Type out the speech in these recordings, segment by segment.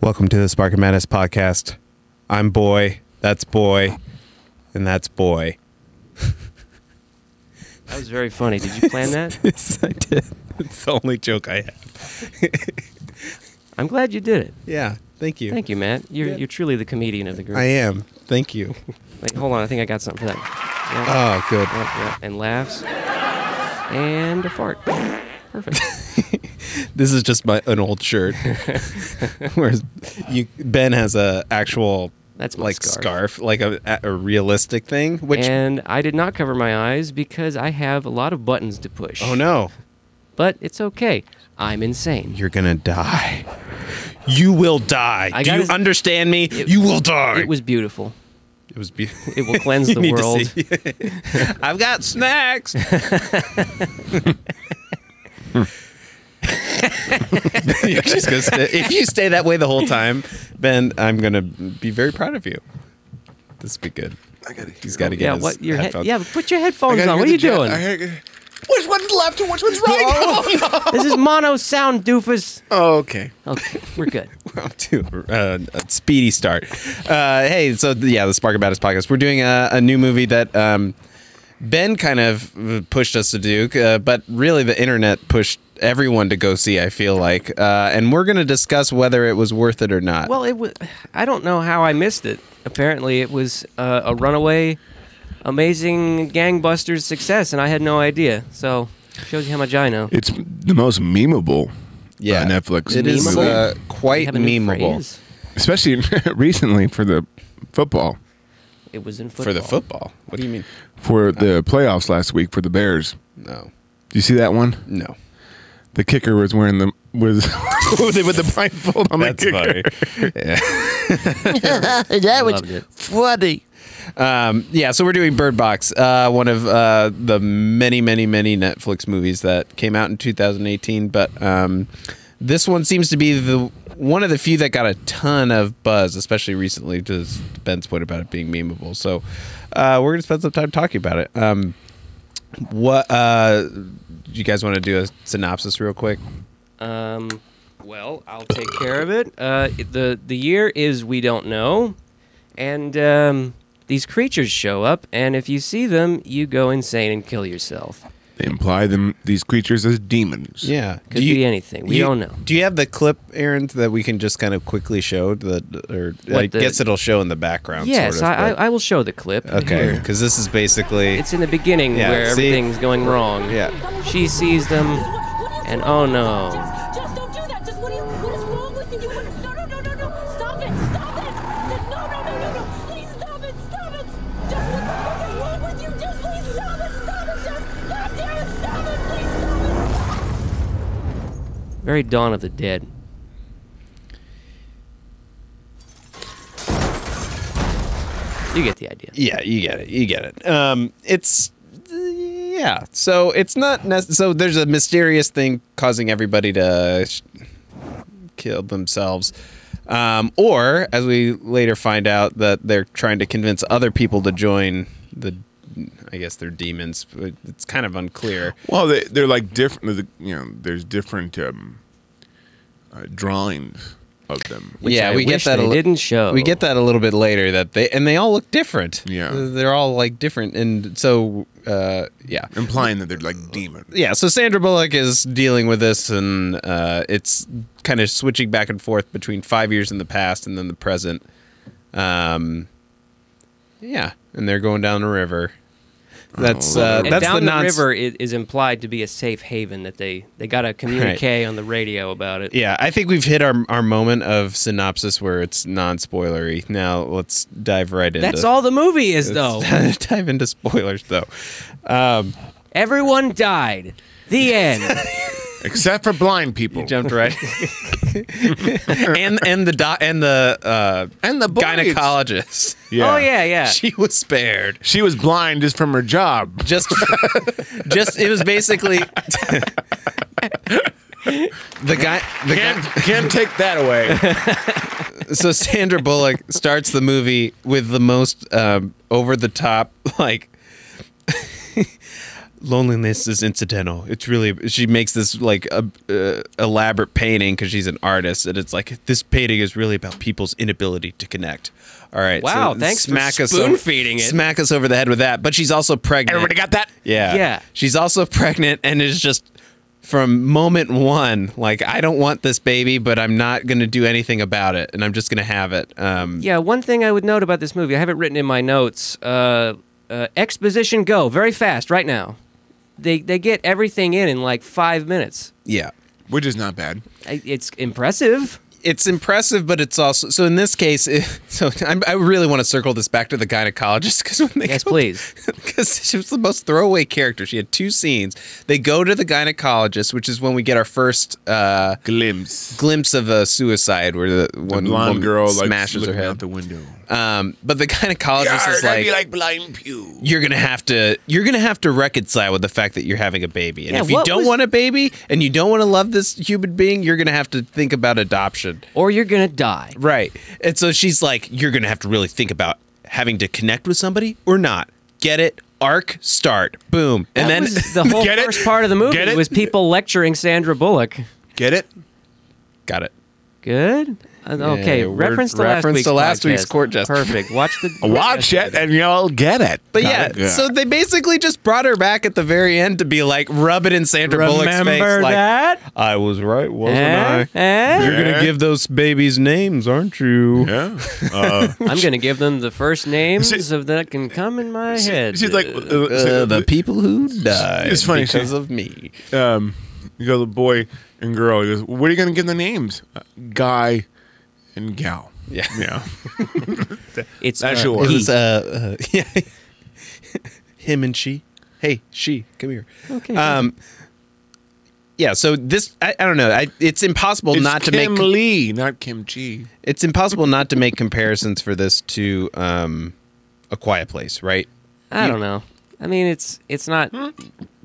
Welcome to the Spark of Madness podcast. I'm Boy, that's Boy, and that's Boy. That was very funny. Did you plan that? Yes, I did. It's the only joke I have. I'm glad you did it. Yeah, thank you. Thank you, Matt. You're truly the comedian of the group. I am. Thank you. Wait, hold on. I think I got something for that. Yeah. Oh, good. Yeah. And laughs. And a fart. Perfect. This is just an old shirt. Whereas Ben has a actual That's my like scarf, like a realistic thing. And I did not cover my eyes because I have a lot of buttons to push. Oh no. But it's okay. I'm insane. You're gonna die. You will die. Do you understand me? You will die. It was beautiful. It was beautiful. It will cleanse the world. I've got snacks. You're just gonna if you stay that way the whole time, Ben, I'm gonna be very proud of you. This will be good. He's got to get his headphones. But put your headphones on. What are you doing? Which one's left and which one's right? Oh, no. This is mono sound, doofus. Oh, okay. Okay, we're good. We're off to a speedy start. Hey, so the Spark of Madness podcast. We're doing a new movie that Ben kind of pushed us to do, but really the internet pushed everyone to go see, I feel like. And we're going to discuss whether it was worth it or not. Well, I don't know how I missed it. Apparently, it was a runaway, amazing gangbusters success, and I had no idea. So, shows you how much I know. It's the most memeable Netflix. It is quite memeable. Especially recently for the football. It was in football. For the football? What do you mean? For the playoffs last week for the Bears. No. Do you see that one? No. The kicker was wearing with the blindfold on the kicker. Funny. Yeah. That was funny. So we're doing Bird Box, one of the many Netflix movies that came out in 2018. But this one seems to be one of the few that got a ton of buzz, especially recently, to Ben's point about it being memeable. So we're going to spend some time talking about it. What do you guys want to do a synopsis real quick? Well, I'll take care of it. The year is we don't know, and these creatures show up, and if you see them, you go insane and kill yourself. They imply these creatures as demons. Yeah, could be anything. We don't know. Do you have the clip, Aaron, that we can just kind of quickly show? I guess it'll show in the background. Yes, sort of, I will show the clip. Okay, because this is basically it's in the beginning where everything's going wrong. Yeah, she sees them, and oh no. Just don't do that. Just what is wrong with you? No. Stop it. No. Please stop it. Just what is wrong with you? Just please stop it. Just God damn it. Stop it. Please stop it. Very Dawn of the Dead. You get the idea. Yeah, you get it. It's so it's not so there's a mysterious thing causing everybody to kill themselves, or as we later find out that they're trying to convince other people to join I guess they're demons. It's kind of unclear. Well, they're like different. There's different drawings of them. Which we get that they didn't show. We get that a little bit later that they all look different. Yeah, they're all like different, and so implying that they're like demons. Yeah, so Sandra Bullock is dealing with this, and it's kind of switching back and forth between 5 years in the past and then the present. And they're going down the river. That's down the river is implied to be a safe haven that they got a communique on the radio about it. Yeah, I think we've hit our moment of synopsis where it's non-spoilery. Now let's dive right into. That's all the movie is, though. Dive into spoilers, though. Everyone died. The end. Except for blind people. You jumped right. and the gynecologist. Yeah. Oh yeah. She was spared. She was blind just from her job. Just it was basically the guy can't take that away. So Sandra Bullock starts the movie with the most over the top loneliness is incidental. It's really, she makes this like elaborate painting because she's an artist, and it's like, this painting is really about people's inability to connect. All right. Wow, so thanks for spoon-feeding it. Smack us over the head with that. But she's also pregnant. Everybody got that? Yeah. Yeah. She's also pregnant and is just, from moment one, like, I don't want this baby, but I'm not going to do anything about it, and I'm just going to have it. Yeah, one thing I would note about this movie, I have it written in my notes, exposition go, very fast, right now. They get everything in like 5 minutes. Yeah. Which is not bad. It's impressive. It's impressive, but it's also, so in this case, I really want to circle this back to the gynecologist, because when they Yes, please. because she was the most throwaway character. She had 2 scenes. They go to the gynecologist, which is when we get our first glimpse of a suicide, where the one blonde girl smashes like, her head out the window. But the gynecologist is like blind pew. you're gonna have to reconcile with the fact that you're having a baby, and Yeah, if you what don't was- want a baby and you don't want to love this human being, you're gonna have to think about adoption. Or you're going to die. Right. And so she's like, you're going to have to really think about having to connect with somebody or not. Get it? Arc, start. Boom. And That then was the whole Get it? first part of the movie Get it? was people lecturing Sandra Bullock. Get it? got it. Good. Okay, Yeah, reference to reference to last week's podcast. court jester. Perfect. Watch the Watch it and you'll get it. But yeah, so they basically just brought her back at the very end to be like, rub it in Sandra Bullock's face. Remember Like, that? I was right, wasn't I? Eh? You're going Yeah. to give those babies names, aren't you? Yeah. I'm going to give them the first names of that can come in my head. She's like, The people who died It's funny, because she- of me. you go, the boy and girl. He goes, what are you going to give the names? Guy and gal. Yeah. Yeah. It's That's he. yours. Yeah. Him and she. Hey, she, come here. Okay. Yeah, so this, I don't know. It's impossible It's not to Kim make. Lee, not kimchi. It's impossible not to make comparisons for this to A Quiet Place, right? I don't know. I mean, it's not.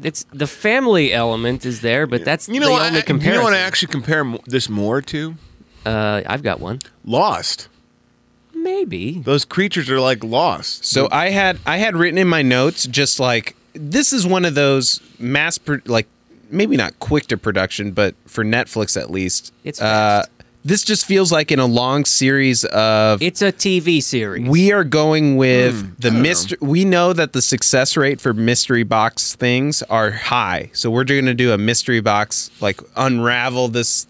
It's the family element is there, but that's You know the what? only You comparison. know what I actually compare this more to? I've got one. Lost. Maybe. Those creatures are like Lost. So I had written in my notes just like, this is one of those like, maybe not quick to production, but for Netflix at least. It's fast. This just feels like in a long series of. It's a TV series. We are going with the mystery. We know that the success rate for mystery box things are high, so we're going to do a mystery box, like unravel this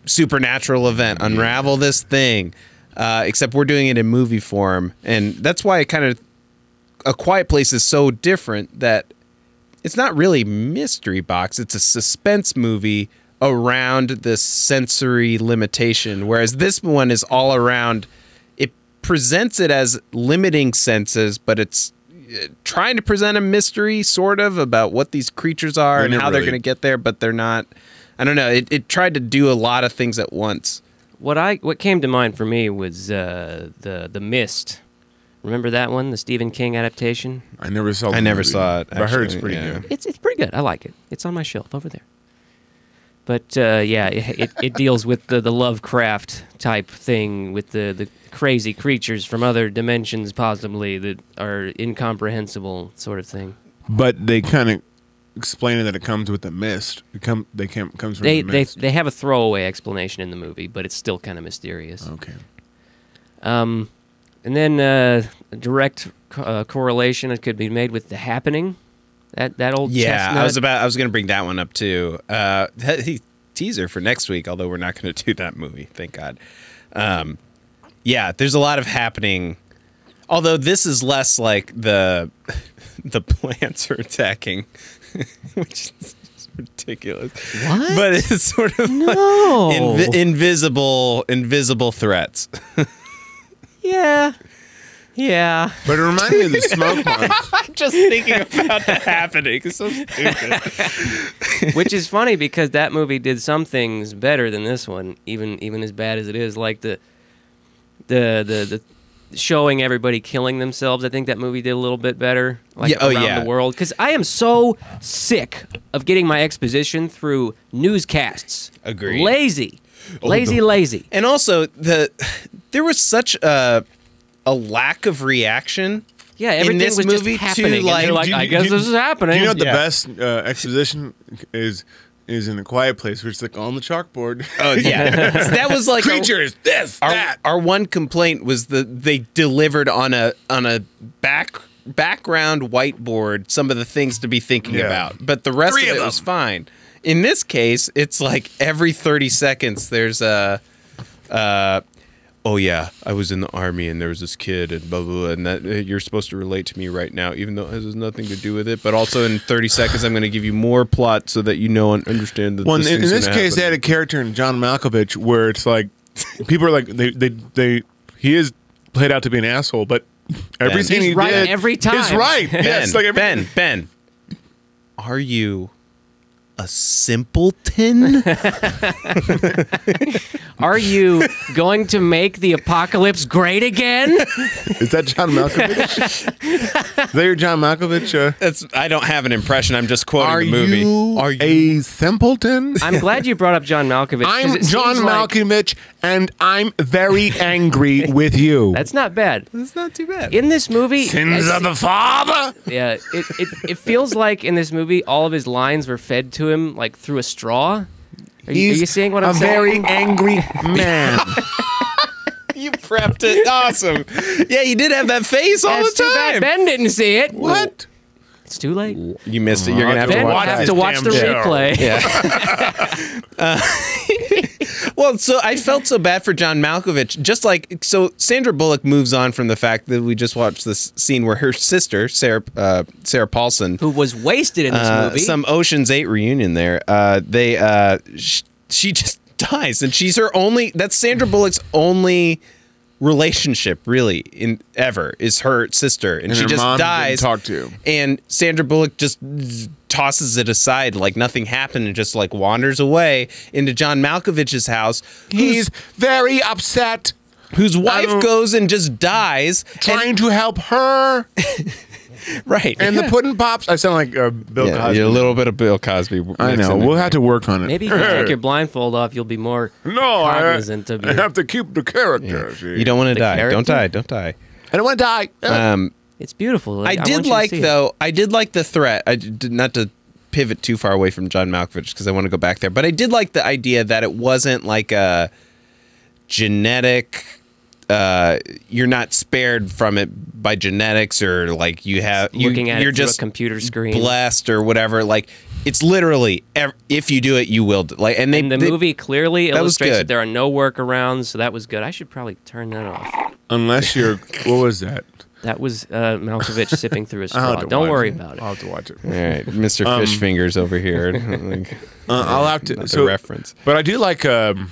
supernatural event, unravel this thing. Except we're doing it in movie form, and that's why A Quiet Place is so different. That it's not really mystery box; it's a suspense movie around this sensory limitation, whereas this one is all around. It presents it as limiting senses, but it's trying to present a mystery sort of about what these creatures are They're and never how they're really- going to get there, but they're not. I don't know. It tried to do a lot of things at once. What came to mind for me was the Mist. Remember that one, the Stephen King adaptation? I never saw. I never saw it, But I heard it's actually, pretty yeah. good. It's pretty good. I like it. It's on my shelf over there. But yeah, it deals with the Lovecraft type thing with the crazy creatures from other dimensions, possibly that are incomprehensible, sort of thing. But they kind of explain that it comes with the mist. Comes from the mist. They have a throwaway explanation in the movie, but it's still kind of mysterious. Okay. And then a direct correlation it could be made with The Happening. That old Yeah, chestnut. I was going to bring that one up too. Teaser for next week, although we're not going to do that movie, thank God. Yeah, there's a lot of happening. Although this is less like the plants are attacking, which is ridiculous. What? But it's sort of No. like invisible threats. Yeah. But it reminded me of the smoke monster. Just thinking about the happening is so stupid. Which is funny because that movie did some things better than this one, even as bad as it is. Like the showing everybody killing themselves. I think that movie did a little bit better. Like Yeah, oh, around yeah. the world. Because I am so sick of getting my exposition through newscasts. Agreed. Lazy. Lazy. And also there was such a lack of reaction Yeah, everything this was movie, just happening. too, And they're like- like, I guess this is happening. You know what the Yeah. best exposition is in A Quiet Place, where it's like on the chalkboard. Oh yeah, that was like Creatures, this, that. Our one complaint was that they delivered on a background whiteboard some of the things to be thinking Yeah. about, but the rest 3 of of it was them. fine. In this case, it's like every 30 seconds there's a oh yeah, I was in the army and there was this kid and blah blah, blah and that you're supposed to relate to me right now, even though it has nothing to do with it. But also in 30 seconds, I'm going to give you more plot so that you know and understand that. Well, this in thing's this gonna case, they happen. had a character in John Malkovich where it's like people are like he is played out to be an asshole, but everything He's he right did every time. is right. Ben, Yes, like Ben, are you a simpleton? Are you going to make the apocalypse great again? Is that John Malkovich? Is that your John Malkovich? I don't have an impression. I'm just quoting Are the movie. you Are you? a simpleton? I'm glad you brought up John Malkovich. 'cause I'm it John seems like- Malkovich, and I'm very angry with you. That's not bad. That's not too bad. In this movie, Sins of the father. yeah, it feels like in this movie all of his lines were fed to him like through a straw. Are you seeing what I'm a saying? very angry man. You prepped it. Awesome. Yeah, you did have that face all It's the too bad time. Ben didn't see it. What? It's too late. You missed it. You're gonna have Ben to will watch have it. to watch the damn show. replay. Well, so I felt so bad for John Malkovich. Just like so, Sandra Bullock moves on from the fact that we just watched this scene where her sister Sarah Paulson, Who was wasted in this movie? some Ocean's 8 reunion there. She just dies, and she's her only. That's Sandra Bullock's only relationship really in ever is her sister, and she her just mom didn't dies. talk to. And Sandra Bullock just tosses it aside like nothing happened and just like wanders away into John Malkovich's house. He's very upset, Whose wife don't- goes and just dies. trying to help her. Right. And the pudding pops. I sound like Bill yeah, Cosby. a little bit of Bill Cosby. I know. We'll have to work on it. Maybe if you take your blindfold off, you'll be more No, cognizant of I your... have to keep the character. see? You don't want to The die. Don't character? die. Don't die. I don't want to die. It's beautiful. I want did you to like see it. though. I did like the threat. I did not to pivot too far away from John Malkovich because I want to go back there. But I did like the idea that it wasn't like a genetic. You're not spared from it by genetics or like you have. Looking at you're it through just a computer screen. blessed or whatever. Like it's literally if you do it, you will. Like and they And the movie clearly that was illustrates good. that there are no workarounds, so that was good. I should probably turn that off. Unless you're. What was that? That was Malkovich sipping through a I'll have straw. to Don't watch worry it. about it. I'll have to watch it. All right, Mr. Fish Fingers over here. Like, I'll have to. not the So, reference. But I do like the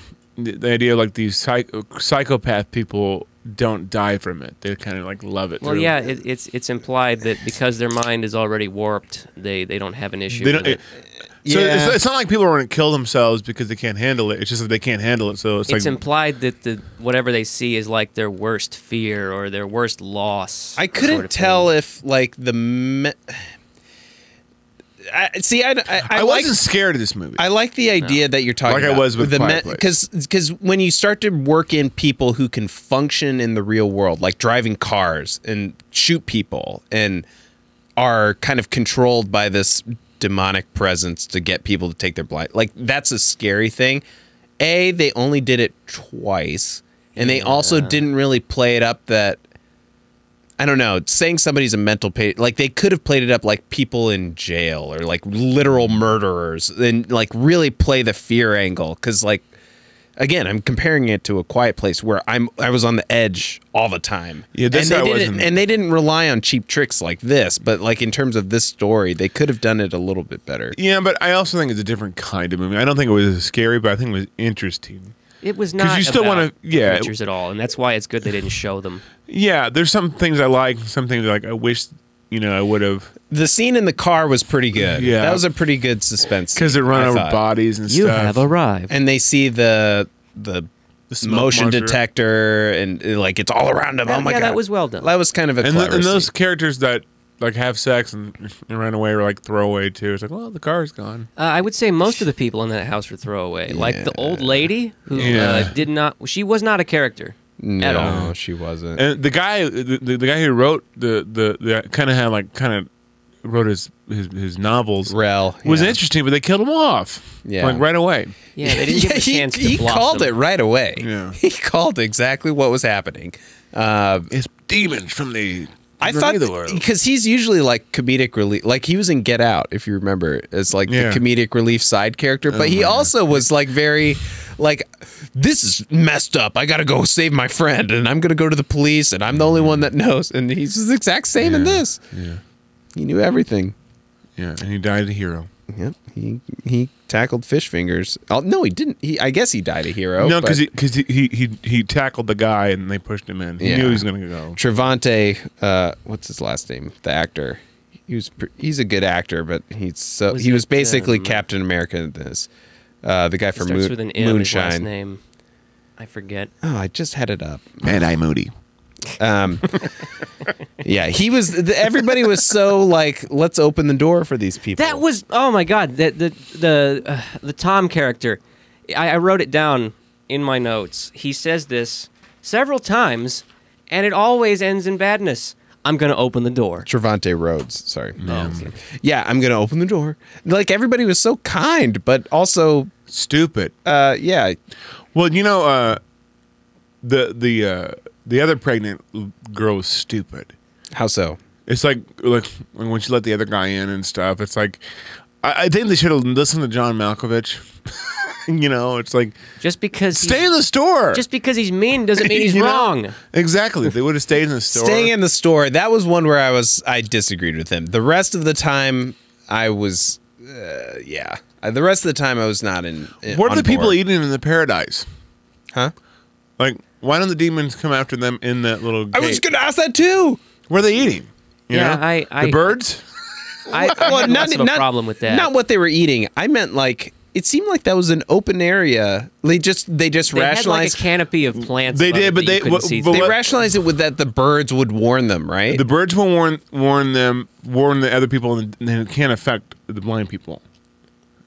idea of like these psychopath people don't die from it. They kind of like love it. Well, yeah, it's implied that because their mind is already warped, they don't have an issue They with don't. it. So Yeah. it's not like people are going to kill themselves because they can't handle it. It's just that they can't handle it. So it's It's like implied that the whatever they see is like their worst fear or their worst loss. I couldn't sort of tell thing. if like I wasn't scared of this movie. I like the idea that you're talking Like I about. was with the Quiet Place. because when you start to work in people who can function in the real world, like driving cars and shoot people and are kind of controlled by this demonic presence to get people to take their blind, like that's a scary thing. They only did it twice, and they also didn't really play it up that. I don't know, saying somebody's a mental patient, like they could have played it up like people in jail or like literal murderers and like really play the fear angle. Cause like, again, I'm comparing it to A Quiet Place where I was on the edge all the time. Yeah, this and I they wasn't. didn't, and they didn't rely on cheap tricks like this, but like in terms of this story, they could have done it a little bit better. Yeah, but I also think it's a different kind of movie. I don't think it was scary, but I think it was interesting. It was not you still about wanna- yeah. creatures at all, and that's why it's good they didn't show them. Yeah, there's some things I like, some things like I wish, I would have, The scene in the car was pretty good. Yeah. That was a pretty good suspense. because they run I over thought. bodies and You stuff. have arrived. And they see the smoke motion monster. detector and like it's all around them. Oh my yeah, god, that was well done. That was kind of a and, clever and those scene. characters that like have sex and run away or like throwaway too. It's like, well, the car's gone. I would say most of the people in that house were throwaway. Like the old lady who Yeah. did not. She was not a character. at all. No, she wasn't. And the guy who wrote the kind of wrote his novels Rel was yeah. interesting, but they killed him off. Yeah. Like right away. Yeah, they didn't give a chance to he blossom. called it right away. Yeah. He called exactly what was happening. It's demons from the I thought world. because he's usually like comedic relief, like he was in Get Out, if you remember, as like Yeah. the comedic relief side character. But he also was like very, like, this is messed up. I gotta go save my friend, and I'm gonna go to the police, and I'm the only one that knows. And he's the exact same in this. Yeah. He knew everything. Yeah, and he died a hero. Yep, he tackled fish fingers. Oh, no, he didn't. I guess he died a hero. No, but because he tackled the guy and they pushed him in. He Yeah. knew he was going to go. Trevante, what's his last name? The actor. He's a good actor, but he was basically Captain America in this. The guy from Starts with an M, his last Moonshine. name. I forget. Oh, I just had it up. Mad-Eye Moody. Yeah, he was. Everybody was so like, let's open the door for these people. That was oh my god, the Tom character. I wrote it down in my notes. He says this several times, and it always ends in badness. I'm gonna open the door. Trevante Rhodes. Sorry. Yeah, I'm gonna open the door. Like everybody was so kind, but also, Stupid. yeah, Well, you know, the other pregnant girl was stupid. how so? It's like when she let the other guy in and stuff. It's like I think they should have listened to John Malkovich. You know, it's like Just because stay in the store. just because he's mean doesn't mean he's You know? wrong. Exactly. They would have stayed in the store. Staying in the store. That was one where I disagreed with him. The rest of the time, I was, yeah. The rest of the time, I was not in. What are on the people board. eating in the paradise? Huh? Like, why don't the demons come after them in that little gate? I was gonna ask that too. What are they eating? You Yeah, know? The birds? I had less of a problem with that. Not what they were eating. I meant like it seemed like that was an open area. They just they had like a rationalized. canopy of plants. They above did, it but that you they- couldn't what- see but through. They rationalized it with that the birds would warn them, right? The birds will warn the other people, and it can't affect the blind people.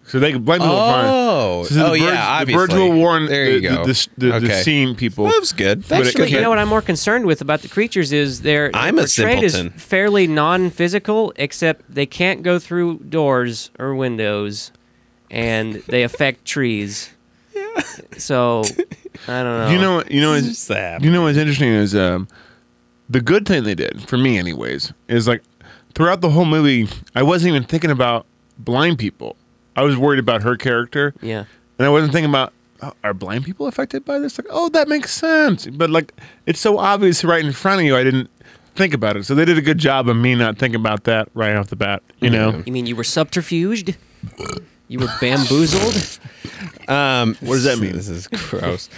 So they blind people will Oh. find. So Oh, yeah, the birds obviously. will warn There you go. the Okay. seeing people. That was good. But it Actually, you could- know what I'm more concerned with about the creatures is they're I'm a portrayed as simpleton. fairly non-physical, except they can't go through doors or windows, and they affect trees. Yeah. So I don't know. You know, It's sad. You know what's interesting is the good thing they did for me, anyways, is like throughout the whole movie, I wasn't even thinking about blind people. I was worried about her character. Yeah. And I wasn't thinking about, oh, are blind people affected by this? Like, oh, that makes sense. But like, it's so obvious right in front of you, I didn't think about it. So they did a good job of me not thinking about that right off the bat. You know? You mean you were subterfuged? You were bamboozled? What does that mean? This is gross.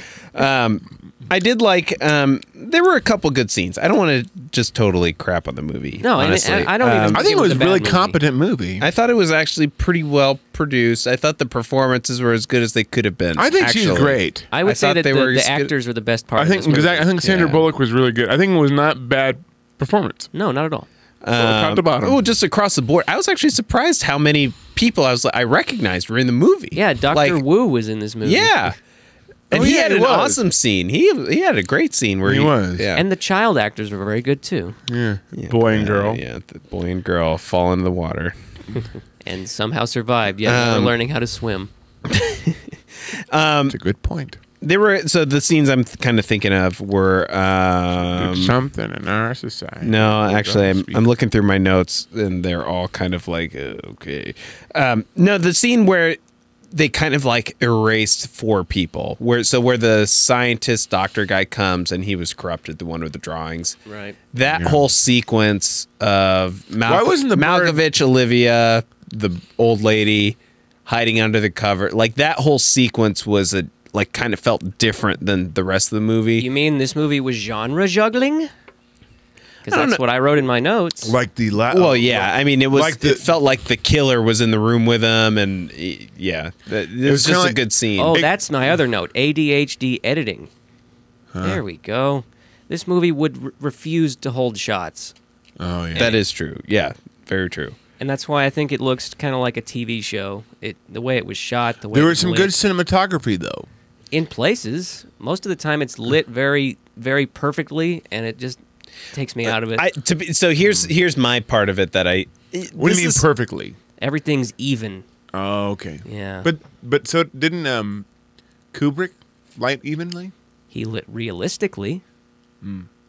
I did like. There were a couple good scenes. I don't want to just totally crap on the movie. No, and honestly. I don't even. I think it a was a bad really movie. competent movie. I thought it was actually pretty well produced. I thought the performances were as good as they could have been. I think she's actually. great. I would I say thought that they were the as good- actors were the best part. I think of this movie. I think Sandra Yeah. Bullock was really good. I think it was not bad performance. No, not at all. Top to bottom. Oh, just across the board. I was actually surprised how many people I recognized were in the movie. Yeah, Doctor Like, Wu was in this movie. Yeah. And Oh, he yeah, had he an was. awesome scene. He had a great scene where He was. Yeah. And the child actors were very good too. Yeah. Boy and girl. Yeah, the boy and girl fall into the water. And somehow survived, yet never learning how to swim. That's a good point. They were so the scenes I'm kind of thinking of were It's something in our society. no, actually I'm Speak. looking through my notes and they're all kind of like okay. No, the scene where they kind of like erased four people where the scientist doctor guy comes and he was corrupted, the one with the drawings. Right. That whole sequence of Why wasn't the bird- Malkovich, Olivia, the old lady hiding under the cover, like that whole sequence was kind of felt different than the rest of the movie. You mean this movie was genre juggling? I Because don't that's know. what I wrote in my notes. Like the Well, yeah, I mean, it was. like the- it felt like the killer was in the room with him, and yeah, it was was just kinda a like- good scene. Oh, that's my other note. ADHD editing. There we go. This movie would refuse to hold shots. Oh yeah. That is true. Yeah, very true. And that's why I think it looks kind of like a TV show. The way it was shot, the way There it was some lit. good cinematography though. in places. Most of the time, it's lit very, very perfectly, and it just takes me out of it. So here's my part of it that I. What do you mean perfectly? Everything's even. Oh, okay. Yeah. But so didn't Kubrick light evenly? He lit realistically.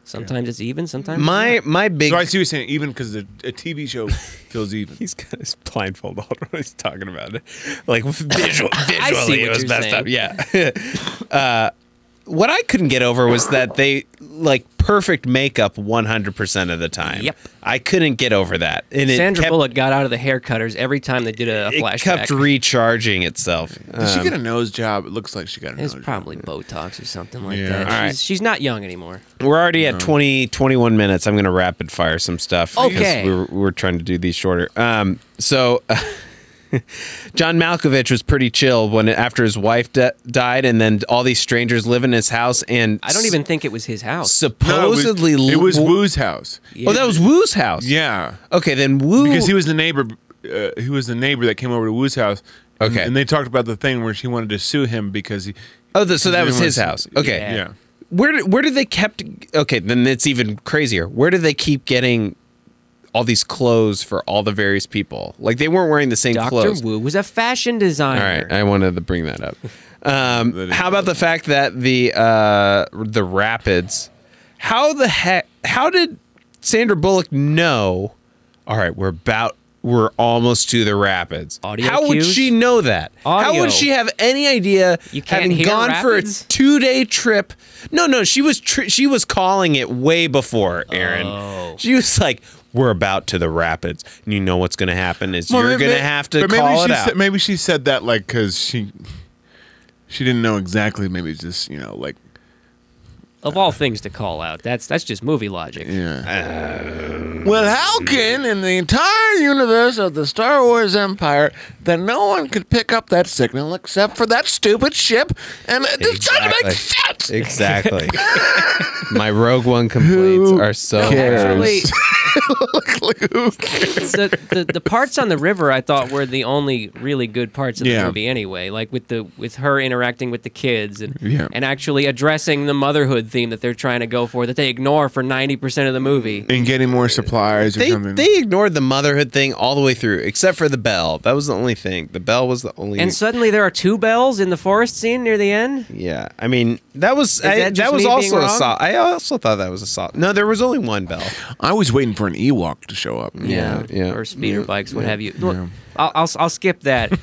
Sometimes it's even, sometimes my big. So I see what you're saying, even because a TV show feels even. He's got his blindfold on when he's talking about it. Like visually, what it was you're messed saying. up. Yeah. What I couldn't get over was that they like perfect makeup 100% of the time. Yep. I couldn't get over that. And Sandra Bullock got out of the hair cutters every time they did a flashback. It kept recharging itself. Did she get a nose job? It looks like she got a nose It's job. probably Botox or something like Yeah. that. All right. She's not young anymore. We're already at 21 minutes. I'm going to rapid fire some stuff. Okay. Because we're trying to do these shorter. So John Malkovich was pretty chill after his wife died, and then all these strangers live in his house. And I don't even think it was his house. supposedly it was Woo's house. Oh, that was Woo's house. Yeah, Okay, then Woo because he was the neighbor. He was the neighbor that came over to Woo's house. Okay. and they talked about the thing where she wanted to sue him because he. so that was his house. Okay. Yeah. Yeah. Where did they kept? Okay, then it's even crazier. Where did they keep getting all these clothes for all the various people? Like they weren't wearing the same Dr. clothes. Wu was a fashion All designer. right, I wanted to bring that up. How about the fact that the rapids? How did Sandra Bullock know? All right, we're almost to the rapids. Audio How would cues? she know that? How Audio. would she have any idea? You can't having hear gone rapids? for a 2-day trip. No, she was calling it way before, Aaron. Oh. She was like, we're about to the rapids, and you know what's going to happen is you're going to have to call it out. Maybe she said that like because she didn't know exactly. Maybe it's just like Of all things to call out, that's just movie logic. yeah. Well, how can in the entire universe of the Star Wars Empire that no one could pick up that signal except for that stupid ship, and it just doesn't make sense. Exactly. My Rogue One complaints are so Actually, Like, who cares? the parts on the river I thought were the only really good parts of the Yeah. movie anyway. Like with her interacting with the kids and Yeah. and actually addressing the motherhood theme that they're trying to go for that they ignore for 90% of the movie. And getting more supplies or something. They ignored the motherhood thing all the way through, except for the bell. That was the only thing. The bell was the only. And suddenly there are 2 bells in the forest scene near the end. Yeah, I mean that was that just that was me also being a wrong? solid. I also thought that was a solid. No, there was only one bell. I was waiting for an Ewok to show up. Yeah. Or speeder bikes, what have you. Look, I'll skip that.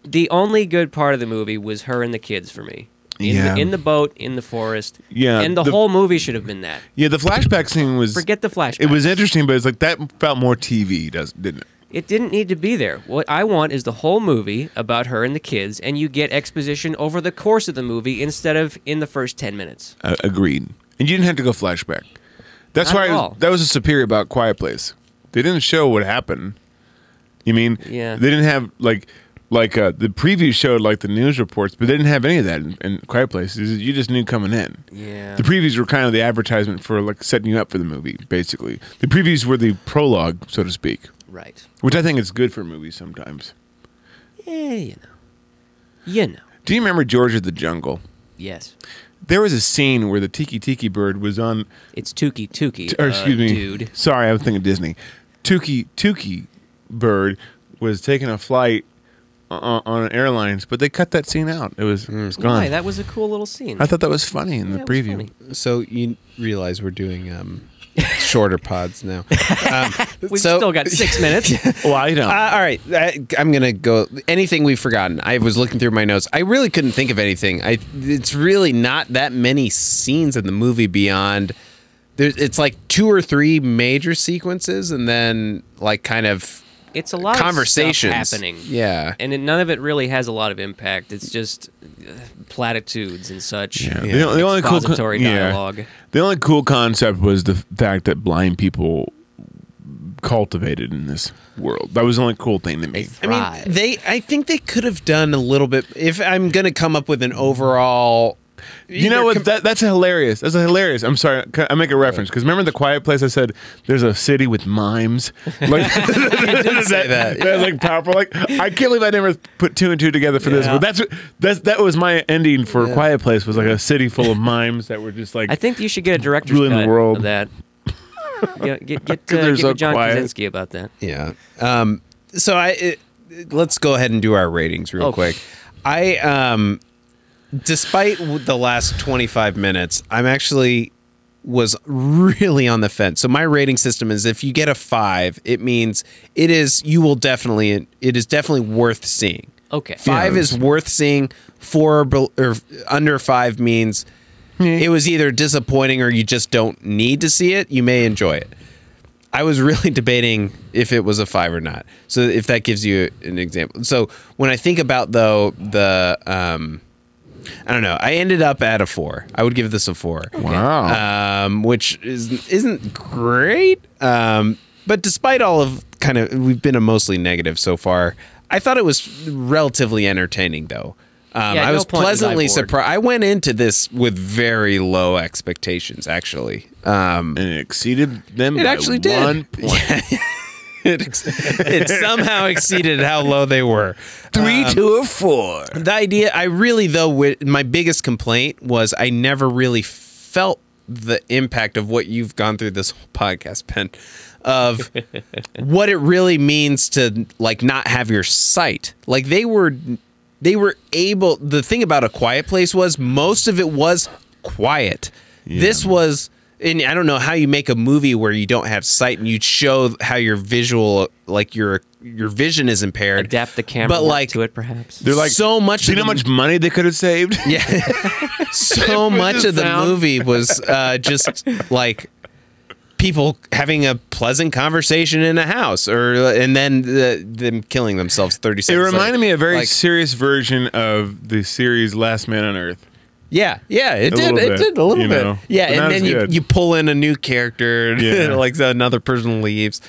The only good part of the movie was her and the kids for me. In the boat, in the forest. Yeah, And the whole movie should have been that. Yeah, the flashback scene was. Forget the flashback. It was interesting, but it's like that felt more TV, didn't it? It didn't need to be there. What I want is the whole movie about her and the kids, and you get exposition over the course of the movie instead of in the first 10 minutes. Agreed. And you didn't have to go flashback. That's Not why at all. that was a superior about Quiet Place. They didn't show what happened. You mean? Yeah. They didn't have like the preview showed like the news reports, but they didn't have any of that in Quiet Place. You just knew coming in. Yeah. The previews were kind of the advertisement for like setting you up for the movie, basically. The previews were the prologue, so to speak, Right. which I think is good for movies sometimes. Yeah, you know. Do you remember George of the Jungle? Yes. There was a scene where the Tiki Bird was on. It's Tuki, Or excuse me, dude. Sorry, I was thinking Disney. Tuki Bird was taking a flight on airlines, but they cut that scene out. It was gone. Why? That was a cool little scene. I thought that was funny in the Yeah, it was preview. funny. So you realize we're doing shorter pods now. We've so- still got 6 minutes. Well, I don't. All right, I'm gonna go. Anything we've forgotten? I was looking through my notes. I really couldn't think of anything. It's really not that many scenes in the movie beyond. It's like 2 or 3 major sequences, and then like kind of It's a lot conversations of stuff happening. Yeah, And none of it really has a lot of impact. It's just platitudes and such. Yeah. The only cool Expository dialogue. The only cool concept was the fact that blind people cultivated in this world. That was the only cool thing to me. Thrive. I think they could have done a little bit. If I'm gonna come up with an overall You know what? That's hilarious. That's hilarious. I'm sorry. I make a reference because remember the Quiet Place? I said there's a city with mimes. Like that's like powerful. Like I can't believe I never put two and two together for this. But that was my ending for Quiet Place. Was like a city full of mimes that were just like. I think you should get a director's ruling cut the world. of that. Get so John quiet. Krasinski about that. Yeah. So let's go ahead and do our ratings real quick. I despite the last 25 minutes, was really on the fence. So my rating system is if you get a 5, it means it is definitely worth seeing. Okay. 5 is worth seeing. 4 or under 5 means it was either disappointing or you just don't need to see it. You may enjoy it. I was really debating if it was a 5 or not. So if that gives you an example. So when I think about though I don't know. I ended up at a 4. I would give this a 4. Wow. Which isn't great. But despite all of we've been a mostly negative so far. I thought it was relatively entertaining though. I was pleasantly surprised. I went into this with very low expectations, actually. And it exceeded them. It by actually 1 did. point. It somehow exceeded how low they were. 3 to a 4. The idea, my biggest complaint was I never really felt the impact of what you've gone through this whole podcast, Ben, of what it really means to like not have your sight. Like they were able. The thing about A Quiet Place was most of it was quiet. Yeah. This was. And I don't know how you make a movie where you don't have sight and you show how your visual, like your vision is impaired. Adapt the camera to it, perhaps. They're like, so much. Do you know how much money they could have saved? Yeah, so much of the movie was just like people having a pleasant conversation in a house, and then them killing themselves 30 seconds. It reminded me of a very like, serious version of the series Last Man on Earth. Yeah, it did a little bit. Know? Yeah, and then you pull in a new character, and like another person leaves.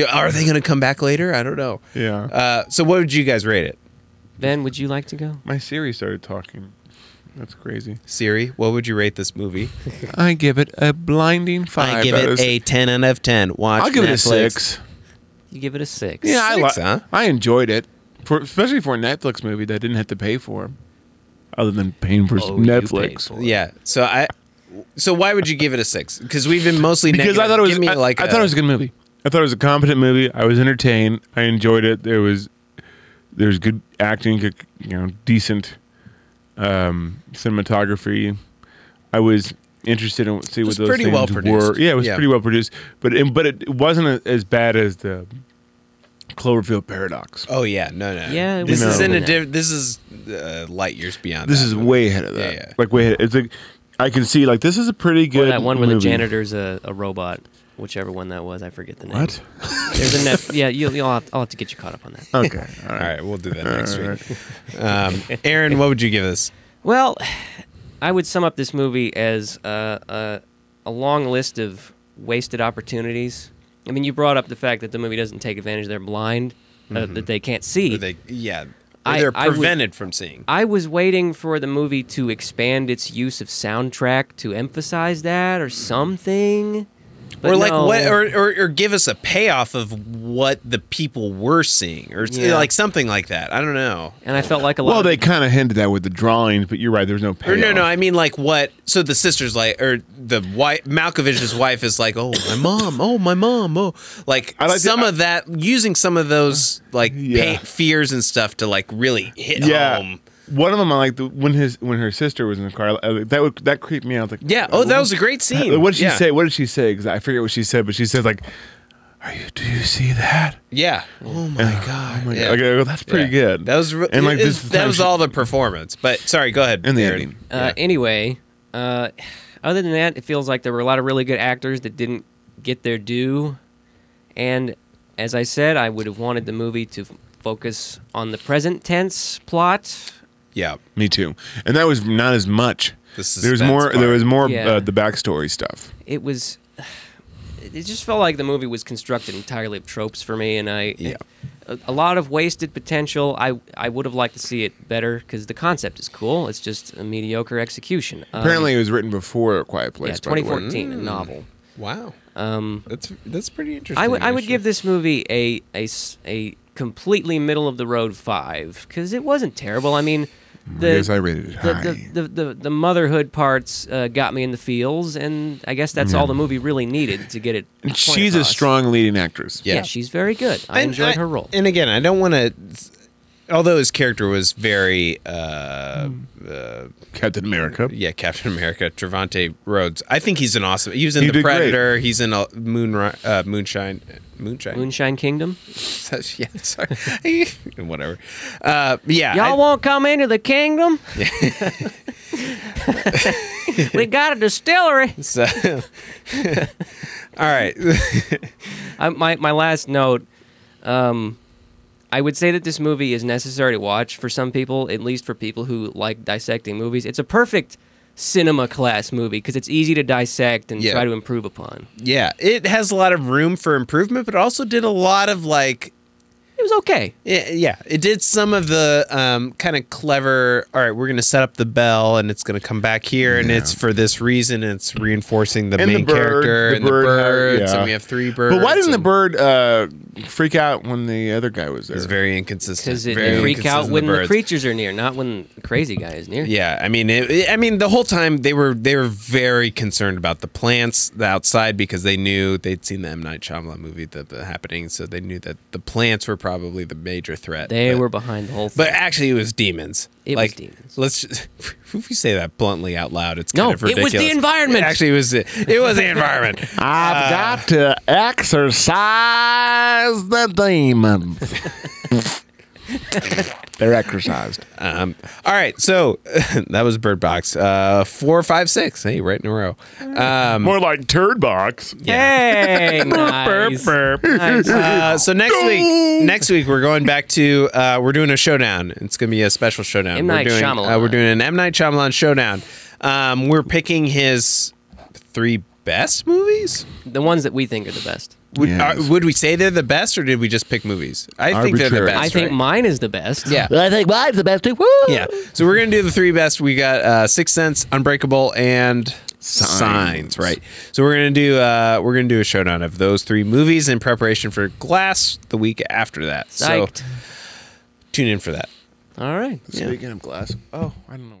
Are they going to come back later? I don't know. Yeah. So what would you guys rate it? Ben, would you like to go? My Siri started talking. That's crazy. Siri, what would you rate this movie? I give it a blinding 5. I give it a 10 out of 10. I'll give it a 6. You give it a 6. Yeah, I enjoyed it, especially for a Netflix movie that I didn't have to pay for. Other than paying for Netflix. Yeah. So why would you give it a 6? Because we've been mostly because negative. I thought it was. I thought it was a good movie. I thought it was a competent movie. I was entertained. I enjoyed it. There's good acting. Good, decent cinematography. I was interested in see what those pretty things well produced. were. Yeah, it was pretty well produced. But it wasn't as bad as the Cloverfield Paradox. Oh yeah, no. Yeah, this is this is light years beyond. This is way ahead of that. Yeah. Like way ahead. It's like I can see like this is a pretty good. Or that one movie. where the janitor's a robot, whichever one that was. I forget the name. What? There's a I'll have to get you caught up on that. Okay. All right, we'll do that next week. Aaron, what would you give this? Well, I would sum up this movie as a long list of wasted opportunities. I mean, you brought up the fact that the movie doesn't take advantage of their blind, that they can't see. They're prevented from seeing. I was waiting for the movie to expand its use of soundtrack to emphasize that or something. But or like no. what, or give us a payoff of what the people were seeing, or like something like that. I don't know. And I felt like a lot. Well, they kind of hinted that with the drawings, but you're right. There's no payoff. Or no. I mean, like what? So the sister's like, or the wife, Malkovich's wife is like, oh my mom, like some of that, using some of those like fears and stuff to like really hit home. One of them, I like when her sister was in the car. That creeped me out. Like, that was a great scene. What did she say? What did she say? Because I forget what she said, but she said like, "Do you see that?" Yeah. Oh my god. Yeah. Okay, well, that's pretty good. That was and like that was all the performance. But sorry, go ahead. In the ending. Anyway, other than that, it feels like there were a lot of really good actors that didn't get their due, and as I said, I would have wanted the movie to focus on the present tense plot. Yeah, me too. And that was not as much. There was more the backstory stuff. It was it just felt like the movie was constructed entirely of tropes for me, and Yeah. a lot of wasted potential. I would have liked to see it better because the concept is cool. It's just a mediocre execution. Apparently, it was written before A Quiet Place. yeah, by the way. 2014, a novel. Wow. Um, That's pretty interesting. I would give actually. this movie a completely middle of the road 5 because it wasn't terrible. I mean, I guess I rated it high. the motherhood parts got me in the feels, and I guess that's all the movie really needed to get it. And point she's a across. strong leading actress. Yeah. Yeah. She's very good. I And enjoyed her role. And again, I don't want to. Although his character was very, Captain America. yeah, Captain America, Trevante Rhodes. I think he's an awesome. He was in He The did great. Predator. He's in Moonshine. Moonshine Kingdom. Yeah, sorry. Whatever. Yeah. Y'all won't come into the kingdom? We got a distillery. So, all right. My last note, I would say that this movie is necessary to watch for some people, at least for people who like dissecting movies. It's a perfect cinema class movie because it's easy to dissect and Yeah. try to improve upon. Yeah, it has a lot of room for improvement, but also did a lot of like. It was okay. Yeah, it did some of the kind of clever. All right, we're going to set up the bell, and it's going to come back here, and it's for this reason. And it's reinforcing the And the main bird, character the and the bird had- birds, yeah. and we have 3 birds. But why didn't the and bird freak out when the other guy was there? It's very inconsistent. Because it very freak out inconsistent, when the birds. creatures are near, not when the crazy guy is near. Yeah, I mean, the whole time they were very concerned about the plants, the outside, because they knew they'd seen the M. Night Shyamalan movie, the happening, so they knew that the plants were probably the major threat. They but, were behind the whole thing. but actually, it was demons. It was demons. Let's just, if we say that bluntly out loud, it's No, kind of it was ridiculous. the environment. Actually, it was the environment. I've got to exercise the demons. They're exercised. All right, so that was Bird Box. 4, 5, 6. Hey, right in a row. More like Turd Box. Hey, nice. Nice. So next week we're going back to we're doing a showdown. It's gonna be a special showdown. M. Night Shyamalan. We're doing an M. Night Shyamalan showdown. We're picking his 3 best movies. The ones that we think are the best. Yes. Would we say they're the best, or did we just pick movies? I think they're the Arbitrary. best. I think right? mine is the best. Yeah. I think mine's the best too. Woo! Yeah. So we're gonna do the 3 best. We got Sixth Sense, Unbreakable, and Signs. Right. So we're gonna do a showdown of those 3 movies in preparation for Glass the week after that. Psyched. So tune in for that. All right. Speaking of glass, I don't know.